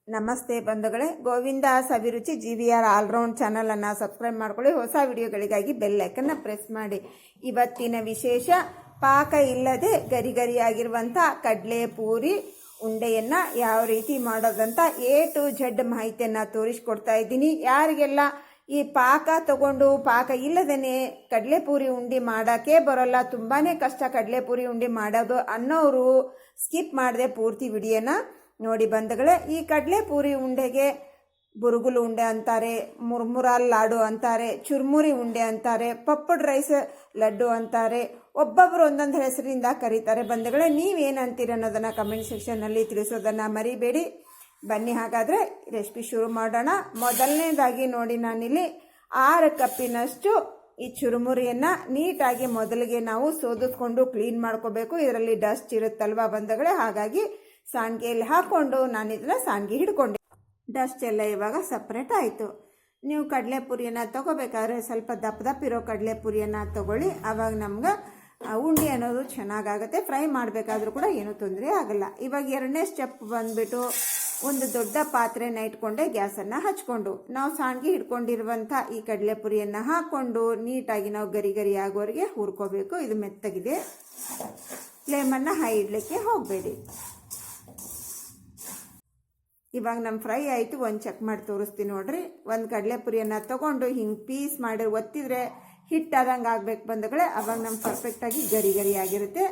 ನಮಸ್ತೆ ಬಂಧುಗಳೇ, ಗೋವಿಂದ ಸವಿರುಚಿ GVR all-round ಚಾನಲನ್ನು ಸಬ್ಸ್ಕ್ರೈಬ್ ಮಾಡ್ಕೊಳ್ಳಿ. ಹೊಸ ವಿಡಿಯೋಗಳಿಗಾಗಿ ಬೆಲ್ ಐಕನ್ನ ಪ್ರೆಸ್ ಮಾಡಿ. ಇವತ್ತಿನ ವಿಶೇಷ ಪಾಕ ಇಲ್ಲದೆ ಗರಿ ಗರಿಯಾಗಿರುವಂಥ ಕಡಲೆ ಪೂರಿ ಉಂಡೆಯನ್ನು ಯಾವ ರೀತಿ ಮಾಡೋದಂತ A to Z ಮಾಹಿತಿಯನ್ನು ತೋರಿಸ್ಕೊಡ್ತಾ ಇದ್ದೀನಿ. ಯಾರಿಗೆಲ್ಲ ಈ ಪಾಕ ತಗೊಂಡು ಪಾಕ ಇಲ್ಲದೇ ಕಡಲೆಪೂರಿ ಉಂಡೆ ಮಾಡೋಕ್ಕೆ ಬರೋಲ್ಲ, ತುಂಬಾ ಕಷ್ಟ ಕಡಲೆಪೂರಿ ಉಂಡೆ ಮಾಡೋದು ಅನ್ನೋರು ಸ್ಕಿಪ್ ಮಾಡದೆ ಪೂರ್ತಿ ವಿಡಿಯೋನ ನೋಡಿ ಬಂಧುಗಳೇ. ಈ ಕಡಲೆಪೂರಿ ಉಂಡೆಗೆ ಬುರುಗುಲು ಉಂಡೆ ಅಂತಾರೆ, ಮುರ್ಮುರಾಲ್ ಲಾಡು ಅಂತಾರೆ, ಚುರ್ಮುರಿ ಉಂಡೆ ಅಂತಾರೆ, ಪಪ್ಪಡ್ ರೈಸ್ ಲಡ್ಡು ಅಂತಾರೆ, ಒಬ್ಬೊಬ್ಬರು ಒಂದೊಂದು ಹೆಸರಿಂದ ಕರೀತಾರೆ ಬಂಧುಗಳೇ. ನೀವೇನಂತೀರ ಅನ್ನೋದನ್ನು ಕಮೆಂಟ್ ಸೆಕ್ಷನ್ನಲ್ಲಿ ತಿಳಿಸೋದನ್ನು ಮರಿಬೇಡಿ. ಬನ್ನಿ ಹಾಗಾದರೆ ರೆಸಿಪಿ ಶುರು ಮಾಡೋಣ. ಮೊದಲನೇದಾಗಿ ನೋಡಿ, ನಾನಿಲ್ಲಿ 6 ಕಪ್ಪಿನಷ್ಟು ಈ ಚುರುಮುರಿಯನ್ನು ನೀಟಾಗಿ ಮೊದಲಿಗೆ ನಾವು ಸೋದಿಸ್ಕೊಂಡು ಕ್ಲೀನ್ ಮಾಡ್ಕೋಬೇಕು. ಇದರಲ್ಲಿ ಡಸ್ಟ್ ಇರುತ್ತಲ್ವ ಬಂಧುಗಳೇ, ಹಾಗಾಗಿ ಸಾಣಿಗೆಯಲ್ಲಿ ಹಾಕ್ಕೊಂಡು ನಾನು ಇದನ್ನು ಸಾಣಿಗೆ ಹಿಡ್ಕೊಂಡೆ. ಡಸ್ಟ್ ಎಲ್ಲ ಇವಾಗ ಸಪ್ರೇಟ್ ಆಯಿತು. ನೀವು ಕಡಲೆಪುರಿಯನ್ನು ತೊಗೋಬೇಕಾದ್ರೆ ಸ್ವಲ್ಪ ದಪ್ಪ ಇರೋ ಕಡಲೆಪುರಿಯನ್ನು ತೊಗೊಳ್ಳಿ. ಆವಾಗ ನಮ್ಗೆ ಉಂಡೆ ಅನ್ನೋದು ಚೆನ್ನಾಗಾಗುತ್ತೆ. ಫ್ರೈ ಮಾಡಬೇಕಾದ್ರೂ ಕೂಡ ಏನೂ ತೊಂದರೆ ಆಗಲ್ಲ. ಇವಾಗ 2ನೇ ಸ್ಟೆಪ್ ಬಂದುಬಿಟ್ಟು ಒಂದು ದೊಡ್ಡ ಪಾತ್ರೆನ ಇಟ್ಕೊಂಡೆ ಗ್ಯಾಸನ್ನು ಹಚ್ಕೊಂಡು ನಾವು ಸಾಣಿಗೆ ಹಿಡ್ಕೊಂಡಿರುವಂಥ ಈ ಕಡಲೆಪುರಿಯನ್ನು ಹಾಕ್ಕೊಂಡು ನೀಟಾಗಿ ನಾವು ಗರಿ ಗರಿ ಆಗೋವರೆಗೆ ಹುರ್ಕೋಬೇಕು. ಇದು ಮೆತ್ತಗಿದೆ. ಫ್ಲೇಮನ್ನು ಹೈ ಇಡಲಿಕ್ಕೆ ಹೋಗಬೇಡಿ. ಇವಾಗ ನಮ್ಮ ಫ್ರೈ ಆಯಿತು. ಒಂದು ಚೆಕ್ ಮಾಡಿ ತೋರಿಸ್ತೀನಿ ನೋಡ್ರಿ. ಒಂದು ಕಡಲೆಪುರಿಯನ್ನು ತೊಗೊಂಡು ಹಿಂಗೆ ಪೀಸ್ ಮಾಡಿ ಒತ್ತಿದ್ರೆ ಹಿಟ್ಟಾದಂಗೆ ಆಗ್ಬೇಕು ಬಂಧುಗಳೇ. ಅವಾಗ ನಮ್ಮ ಪರ್ಫೆಕ್ಟಾಗಿ ಗರಿ ಗರಿ ಆಗಿರುತ್ತೆ.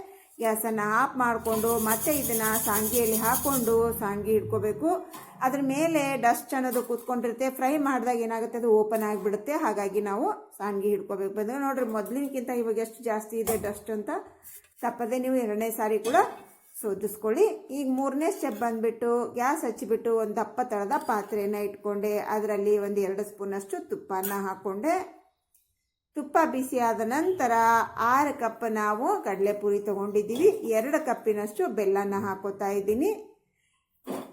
ಗ್ಯಾಸನ್ನು ಆಫ್ ಮಾಡಿಕೊಂಡು ಮತ್ತೆ ಇದನ್ನು ಸಾಣಿಗೆಯಲ್ಲಿ ಹಾಕ್ಕೊಂಡು ಸಾಣಿಗೆ ಇಟ್ಕೋಬೇಕು. ಅದ್ರ ಮೇಲೆ ಡಸ್ಟ್ ಅನ್ನೋದು ಕೂತ್ಕೊಂಡಿರುತ್ತೆ. ಫ್ರೈ ಮಾಡಿದಾಗ ಏನಾಗುತ್ತೆ, ಅದು ಓಪನ್ ಆಗಿಬಿಡುತ್ತೆ. ಹಾಗಾಗಿ ನಾವು ಸಾಣಿಗೆ ಹಿಡ್ಕೋಬೇಕು ಬಂದರೆ ನೋಡ್ರಿ, ಮೊದಲಿನಕ್ಕಿಂತ ಇವಾಗ ಎಷ್ಟು ಜಾಸ್ತಿ ಇದೆ ಡಸ್ಟ್ ಅಂತ. ತಪ್ಪದೆ ನೀವು 2ನೇ ಸಾರಿ ಕೂಡ ಸೋದಿಸ್ಕೊಳ್ಳಿ. ಈಗ 3ನೇ ಸ್ಟೆಪ್ ಬಂದುಬಿಟ್ಟು ಗ್ಯಾಸ್ ಹಚ್ಚಿಬಿಟ್ಟು ಒಂದು ದಪ್ಪ ತಳದ ಪಾತ್ರೆಯನ್ನು ಇಟ್ಕೊಂಡೆ. ಅದರಲ್ಲಿ ಒಂದು 2 ಸ್ಪೂನಷ್ಟು ತುಪ್ಪನ ಹಾಕ್ಕೊಂಡೆ. ತುಪ್ಪ ಬಿಸಿ ಆದ ನಂತರ 6 ಕಪ್ ನಾವು ಕಡಲೆಪುರಿ ತೊಗೊಂಡಿದ್ದೀವಿ. 2 ಕಪ್ಪಿನಷ್ಟು ಬೆಲ್ಲನ ಹಾಕೋತಾ ಇದ್ದೀನಿ.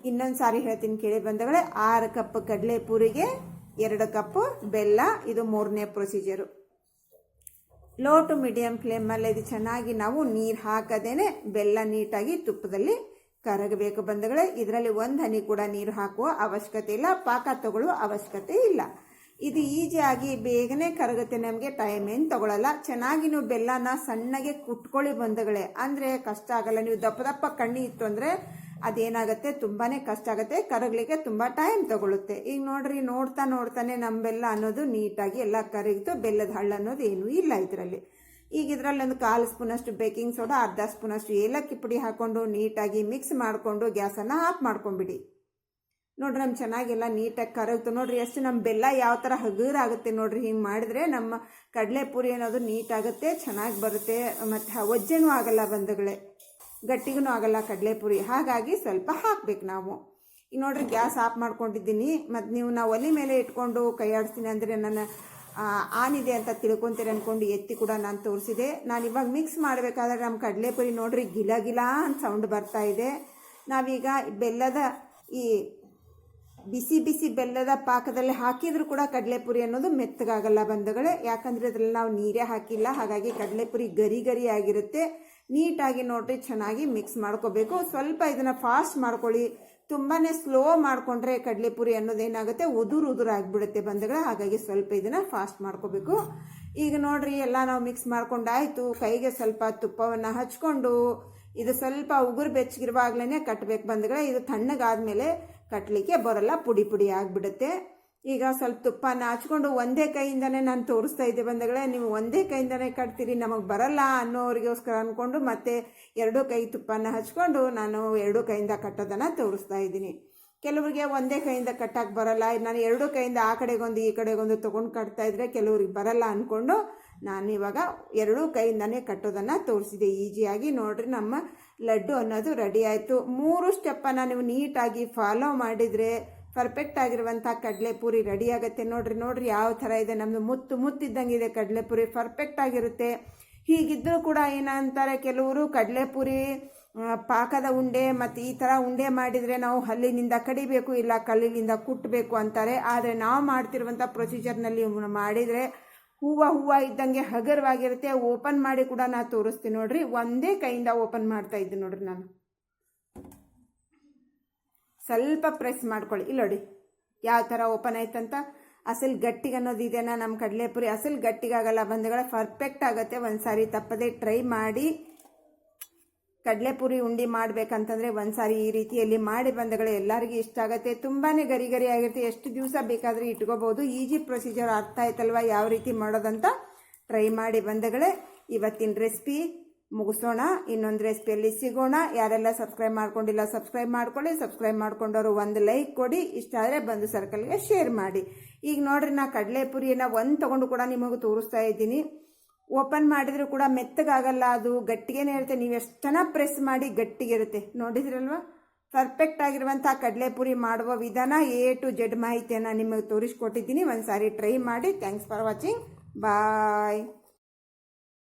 ಇನ್ನೊಂದು ಸಾರಿ ಹೇಳ್ತೀನಿ ಕೇಳಿ ಬಂಧುಗಳೇ, 6 ಕಪ್ ಕಡಲೆಪುರಿಗೆ 2 ಕಪ್ ಬೆಲ್ಲ. ಇದು 3ನೇ ಪ್ರೊಸೀಜರು. ಲೋ ಟು ಮೀಡಿಯಂ ಫ್ಲೇಮಲ್ಲಿ ಇದು ಚೆನ್ನಾಗಿ ನಾವು ನೀರು ಹಾಕದೇನೆ ಬೆಲ್ಲ ನೀಟಾಗಿ ತುಪ್ಪದಲ್ಲಿ ಕರಗಬೇಕು ಬಂಧುಗಳೇ. ಇದರಲ್ಲಿ ಒಂದು ಹನಿ ಕೂಡ ನೀರು ಹಾಕುವ ಅವಶ್ಯಕತೆ ಇಲ್ಲ, ಪಾಕ ತಗೊಳ್ಳುವ ಅವಶ್ಯಕತೆ ಇಲ್ಲ. ಇದು ಈಸಿಯಾಗಿ ಬೇಗನೆ ಕರಗುತ್ತೆ, ನಮಗೆ ಟೈಮ್ ಏನು ತಗೊಳ್ಳಲ್ಲ. ಚೆನ್ನಾಗಿ ನೀವು ಬೆಲ್ಲನ ಸಣ್ಣಗೆ ಕುಟ್ಕೊಳ್ಳಿ ಬಂಧುಗಳೇ, ಅಂದರೆ ಕಷ್ಟ ಆಗಲ್ಲ. ನೀವು ದಪ್ಪ ದಪ್ಪ ಕಣ್ಣಿ ಇತ್ತು ಅಂದರೆ ಅದೇನಾಗುತ್ತೆ, ತುಂಬಾ ಕಷ್ಟ ಆಗುತ್ತೆ, ಕರಗಲಿಕ್ಕೆ ತುಂಬ ಟೈಮ್ ತಗೊಳುತ್ತೆ. ಈಗ ನೋಡ್ರಿ, ನೋಡ್ತಾನೆ ನಮ್ಮ ಬೆಲ್ಲ ಅನ್ನೋದು ನೀಟಾಗಿ ಎಲ್ಲ ಕರಗಿತು. ಬೆಲ್ಲದ ಹಳ್ಳ ಅನ್ನೋದು ಏನೂ ಇಲ್ಲ ಇದರಲ್ಲಿ. ಈಗ ಇದರಲ್ಲಿ ಒಂದು 1/4 ಸ್ಪೂನಷ್ಟು ಬೇಕಿಂಗ್ ಸೋಡಾ, ಅರ್ಧ ಸ್ಪೂನಷ್ಟು ಏಲಕ್ಕಿ ಪುಡಿ ಹಾಕ್ಕೊಂಡು ನೀಟಾಗಿ ಮಿಕ್ಸ್ ಮಾಡಿಕೊಂಡು ಗ್ಯಾಸನ್ನು ಆಫ್ ಮಾಡ್ಕೊಂಬಿಡಿ. ನೋಡ್ರಿ, ನಮ್ಮ ಚೆನ್ನಾಗೆಲ್ಲ ನೀಟಾಗಿ ಕರಗ್ತು. ನೋಡ್ರಿ ಎಷ್ಟು ನಮ್ಮ ಬೆಲ್ಲ ಯಾವ ಥರ ಹಗುರಾಗುತ್ತೆ ನೋಡ್ರಿ. ಹಿಂಗೆ ಮಾಡಿದ್ರೆ ನಮ್ಮ ಕಡಲೆಪುರಿ ಅನ್ನೋದು ನೀಟಾಗುತ್ತೆ, ಚೆನ್ನಾಗಿ ಬರುತ್ತೆ, ಮತ್ತು ಒಜ್ಜೆನೂ ಆಗಲ್ಲ ಬಂಧುಗಳೇ, ಗಟ್ಟಿಗೂ ಆಗಲ್ಲ ಕಡಲೆಪುರಿ. ಹಾಗಾಗಿ ಸ್ವಲ್ಪ ಹಾಕ್ಬೇಕು ನಾವು. ಈಗ ನೋಡ್ರಿ, ಗ್ಯಾಸ್ ಆಫ್ ಮಾಡ್ಕೊಂಡಿದ್ದೀನಿ. ಮತ್ತು ನೀವು ನಾವು ಒಲೆ ಮೇಲೆ ಇಟ್ಕೊಂಡು ಕೈ ಆಡಿಸ್ತೀನಿ ಅಂದರೆ ನನ್ನ ಆನ್ ಇದೆ ಅಂತ ತಿಳ್ಕೊತೀರಿ ಅಂದ್ಕೊಂಡು ಎತ್ತಿ ಕೂಡ ನಾನು ತೋರಿಸಿದೆ. ನಾನು ಇವಾಗ ಮಿಕ್ಸ್ ಮಾಡಬೇಕಾದ್ರೆ ನಮ್ಮ ಕಡಲೆಪುರಿ ನೋಡ್ರಿ ಗಿಲ ಗಿಲ ಅಂತ ಸೌಂಡ್ ಬರ್ತಾ ಇದೆ. ನಾವೀಗ ಬೆಲ್ಲದ ಈ ಬಿಸಿ ಬಿಸಿ ಬೆಲ್ಲದ ಪಾಕದಲ್ಲಿ ಹಾಕಿದರೂ ಕೂಡ ಕಡಲೆಪುರಿ ಅನ್ನೋದು ಮೆತ್ತಗಾಗಲ್ಲ ಬಂಧುಗಳೇ, ಯಾಕಂದರೆ ಅದರಲ್ಲಿ ನಾವು ನೀರೇ ಹಾಕಿಲ್ಲ. ಹಾಗಾಗಿ ಕಡಲೆಪುರಿ ಗರಿ ಗರಿ ಆಗಿರುತ್ತೆ. ನೀಟಾಗಿ ನೋಡ್ರಿ ಚೆನ್ನಾಗಿ ಮಿಕ್ಸ್ ಮಾಡ್ಕೋಬೇಕು. ಸ್ವಲ್ಪ ಇದನ್ನು ಫಾಸ್ಟ್ ಮಾಡ್ಕೊಳ್ಳಿ. ತುಂಬಾ ಸ್ಲೋ ಮಾಡಿಕೊಂಡ್ರೆ ಕಡಲೆಪುರಿ ಅನ್ನೋದೇನಾಗುತ್ತೆ, ಉದುರು ಆಗಿಬಿಡುತ್ತೆ ಬಂಧುಗಳೇ. ಹಾಗಾಗಿ ಸ್ವಲ್ಪ ಇದನ್ನು ಫಾಸ್ಟ್ ಮಾಡ್ಕೋಬೇಕು. ಈಗ ನೋಡ್ರಿ, ಎಲ್ಲ ನಾವು ಮಿಕ್ಸ್ ಮಾಡ್ಕೊಂಡಾಯಿತು. ಕೈಗೆ ಸ್ವಲ್ಪ ತುಪ್ಪವನ್ನು ಹಚ್ಕೊಂಡು ಇದು ಸ್ವಲ್ಪ ಉಗುರು ಬೆಚ್ಚಗಿರುವಾಗಲೇ ಕಟ್ಟಬೇಕು ಬಂಧುಗಳೇ. ಇದು ತಣ್ಣಗಾದ್ಮೇಲೆ ಕಟ್ಟಲಿಕ್ಕೆ ಬರೋಲ್ಲ, ಪುಡಿ ಪುಡಿ ಆಗಿಬಿಡುತ್ತೆ. ಈಗ ಸ್ವಲ್ಪ ತುಪ್ಪನ ಹಚ್ಕೊಂಡು ಒಂದೇ ಕೈಯಿಂದನೇ ನಾನು ತೋರಿಸ್ತಾ ಇದ್ದೆ ಬಂಧುಗಳೇ. ನೀವು ಒಂದೇ ಕೈಯಿಂದನೇ ಕಟ್ತೀರಿ, ನಮಗೆ ಬರಲ್ಲ ಅನ್ನೋರಿಗೋಸ್ಕರ ಅಂದ್ಕೊಂಡು ಮತ್ತೆ 2 ಕೈ ತುಪ್ಪನ ಹಚ್ಕೊಂಡು ನಾನು 2 ಕೈಯಿಂದ ಕಟ್ಟೋದನ್ನು ತೋರಿಸ್ತಾ ಇದ್ದೀನಿ. ಕೆಲವರಿಗೆ ಒಂದೇ ಕೈಯಿಂದ ಕಟ್ಟಕ್ಕೆ ಬರಲ್ಲ. ನಾನು 2 ಕೈಯಿಂದ ಆ ಕಡೆಗೊಂದು ಈ ಕಡೆಗೊಂದು ತೊಗೊಂಡು ಕಟ್ತಾ ಇದ್ರೆ ಕೆಲವ್ರಿಗೆ ಬರಲ್ಲ ಅಂದ್ಕೊಂಡು ನಾನು ಇವಾಗ 2 ಕೈಯಿಂದನೇ ಕಟ್ಟೋದನ್ನು ತೋರಿಸಿದೆ ಈಸಿಯಾಗಿ. ನೋಡ್ರಿ, ನಮ್ಮ ಲಡ್ಡು ಅನ್ನೋದು ರೆಡಿ ಆಯಿತು. 3 ಸ್ಟೆಪ್ಪನ್ನು ನೀವು ನೀಟಾಗಿ ಫಾಲೋ ಮಾಡಿದರೆ ಪರ್ಫೆಕ್ಟ್ ಆಗಿರುವಂಥ ಕಡಲೆಪುರಿ ರೆಡಿ ಆಗುತ್ತೆ. ನೋಡ್ರಿ ಯಾವ ಥರ ಇದೆ, ನಮ್ಮದು ಮುತ್ತಿದ್ದಂಗೆ ಇದೆ ಕಡಲೆಪುರಿ, ಪರ್ಫೆಕ್ಟ್ ಆಗಿರುತ್ತೆ. ಹೀಗಿದ್ದರೂ ಕೂಡ ಏನಂತಾರೆ ಕೆಲವರು, ಕಡಲೆಪುರಿ ಪಾಕದ ಉಂಡೆ ಮತ್ತು ಈ ಥರ ಉಂಡೆ ಮಾಡಿದರೆ ನಾವು ಹಲ್ಲಿನಿಂದ ಕಡಿಬೇಕು, ಇಲ್ಲ ಕಲ್ಲಿನಿಂದ ಕುಟ್ಟಬೇಕು ಅಂತಾರೆ. ಆದರೆ ನಾವು ಮಾಡ್ತಿರುವಂಥ ಪ್ರೊಸೀಜರ್ನಲ್ಲಿ ಮಾಡಿದರೆ ಹೂವು ಇದ್ದಂಗೆ ಹಗರವಾಗಿರುತ್ತೆ. ಓಪನ್ ಮಾಡಿ ಕೂಡ ನಾನು ತೋರಿಸ್ತೀನಿ ನೋಡ್ರಿ. ಒಂದೇ ಕೈಯಿಂದ ಓಪನ್ ಮಾಡ್ತಾ ಇದ್ದೀನಿ ನೋಡ್ರಿ ನಾನು. ಸ್ವಲ್ಪ ಪ್ರೆಸ್ ಮಾಡ್ಕೊಳ್ಳಿ. ಇಲ್ಲಿ ನೋಡಿ ಯಾವ ಥರ ಓಪನ್ ಆಯ್ತಂತ. ಅಸಲು ಗಟ್ಟಿಗೆ ಅನ್ನೋದು ಇದೆನಾ ನಮ್ಮ ಕಡಲೆಪುರಿ ಅಸಲು ಗಟ್ಟಿಗಾಗಲ್ಲ ಬಂಧುಗಳೇ, ಪರ್ಫೆಕ್ಟ್ ಆಗುತ್ತೆ. ಒಂದು ಸಾರಿ ತಪ್ಪದೆ ಟ್ರೈ ಮಾಡಿ. ಕಡಲೆಪುರಿ ಉಂಡೆ ಮಾಡಬೇಕಂತಂದರೆ ಒಂದು ಸಾರಿ ಈ ರೀತಿಯಲ್ಲಿ ಮಾಡಿ ಬಂಧುಗಳೇ, ಎಲ್ಲರಿಗೂ ಇಷ್ಟ ಆಗುತ್ತೆ. ತುಂಬಾ ಗರಿ ಗರಿ ಆಗಿರುತ್ತೆ, ಎಷ್ಟು ದಿವಸ ಬೇಕಾದರೂ ಇಟ್ಕೋಬೋದು. ಈಜಿ ಪ್ರೊಸೀಜರ್, ಅರ್ಥ ಆಯ್ತಲ್ವ ಯಾವ ರೀತಿ ಮಾಡೋದಂತ. ಟ್ರೈ ಮಾಡಿ ಬಂಧುಗಳೇ. ಇವತ್ತಿನ ರೆಸಿಪಿ ಮುಗಿಸೋಣ, ಇನ್ನೊಂದು ರೆಸಿಪಿಯಲ್ಲಿ ಸಿಗೋಣ. ಯಾರೆಲ್ಲ ಸಬ್ಸ್ಕ್ರೈಬ್ ಮಾಡ್ಕೊಂಡಿಲ್ಲ ಸಬ್ಸ್ಕ್ರೈಬ್ ಮಾಡ್ಕೊಳ್ಳಿ. ಸಬ್ಸ್ಕ್ರೈಬ್ ಮಾಡ್ಕೊಂಡವರು ಒಂದು ಲೈಕ್ ಕೊಡಿ. ಇಷ್ಟ ಆದರೆ ಬಂದು ಸರ್ಕಲ್ಗೆ ಶೇರ್ ಮಾಡಿ. ಈಗ ನೋಡ್ರಿ, ನಾ ಕಡಲೆಪುರಿಯನ್ನು ಒಂದು ತೊಗೊಂಡು ಕೂಡ ನಿಮಗೆ ತೋರಿಸ್ತಾ ಇದ್ದೀನಿ. ಓಪನ್ ಮಾಡಿದರೂ ಕೂಡ ಮೆತ್ತಗಾಗಲ್ಲ, ಅದು ಗಟ್ಟಿಗೆನೇ ಇರುತ್ತೆ. ನೀವು ಎಷ್ಟು ಚೆನ್ನಾಗಿ ಪ್ರೆಸ್ ಮಾಡಿ ಗಟ್ಟಿಗಿರುತ್ತೆ. ನೋಡಿದ್ರಲ್ವ, ಪರ್ಫೆಕ್ಟ್ ಆಗಿರುವಂಥ ಕಡಲೆಪುರಿ ಮಾಡುವ ವಿಧಾನ A to Z ಮಾಹಿತಿಯನ್ನು ನಿಮಗೆ ತೋರಿಸ್ಕೊಟ್ಟಿದ್ದೀನಿ. ಒಂದು ಸಾರಿ ಟ್ರೈ ಮಾಡಿ. Thanks for watching. ಬಾಯ್.